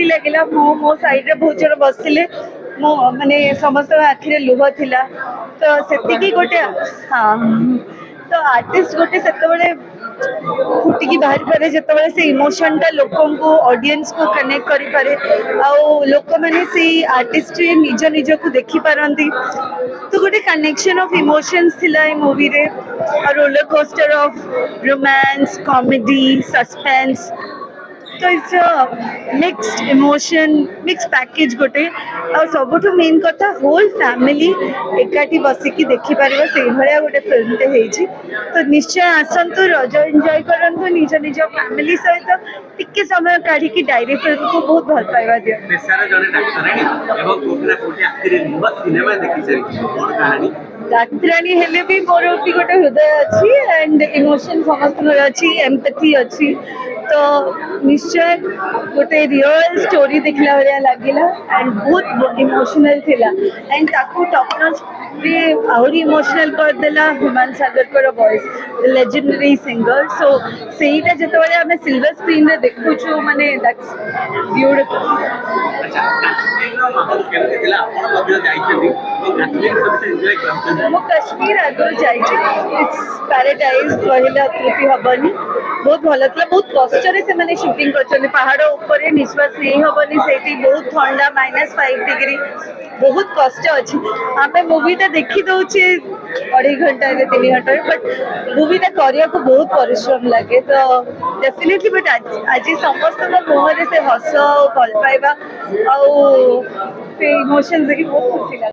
खुशी लगे मो साइड रे बहुत जन बसते मो माने समस्त आखिरे लुह थिला तो से गोटे हाँ तो आर्टिस्ट गोटे से फुटिकी बाहर पारे जिते से इमोशन टा लोक ऑडियंस को कनेक्ट करि पारे लोक मैंने से आर्टिस्ट निज निज को देखि पारंती तो गोटे कनेक्शन ऑफ इमोशंस थिला ए मूवी रे roller coaster of romance comedy suspense तो it's a mixed emotion mix package गोटे और सबुठ मेन कथा होल फैमिली एकाठी बसिकी देखि पारिबा से भलिया गोटे फिल्म ते हेछि तो निश्चय आसंतु रज एंजॉय करंतु निज निज फैमिली सहित टिके समय काढ़ी की डायरी फिल्म को बहुत भल पाइबा दियो पेशार जने डाक्टरानी एवं कोठना कोठी आखिरे नुवा सिनेमा देखि सरी कोन कहानी डाक्टरानी हेले भी मोर भी गोटे हृदय अच्छी एंड इमोशन समस्त अच्छी एम्पैथी अच्छी तो निश्चय गोटे रियल स्टोरी देखला भलिया लागिला एंड बहुत इमोशनल थिला एंड ताकू टॉप नॉच रे आउरी इमोशनल कर देला हुमान सागर को वॉइस लेजेंडरी सिंगर सो सेटा जते बळे हमें सिल्वर स्क्रीन रे देखु छु माने दैट्स ब्यूटीफुल अच्छा काश्मीर माहौल केमते थिला आपण मध्ये जाइछथि तो काश्मीर सबसे एन्जॉय करथि मो कश्मीर आगु जाइछि इट्स पैराडाइज कहले अतृप्ति हबनी बहुत भल था बहुत कष्ट से मैंने शूटिंग कर पहाड़ ऊपर निश्वास नहीं हेनी से बहुत ठंडा -5 डिग्री बहुत कष्ट अच्छी आम मूवीटा देखी दौचे 2.5 घंटा 3 घंटा बट मूवीटा करने को बहुत परिश्रम लगे तो डेफिनेटली बट आज समस्त मुहर से हस भल पाइबा आ इमोशंस देखिए बहुत खुशी लगे।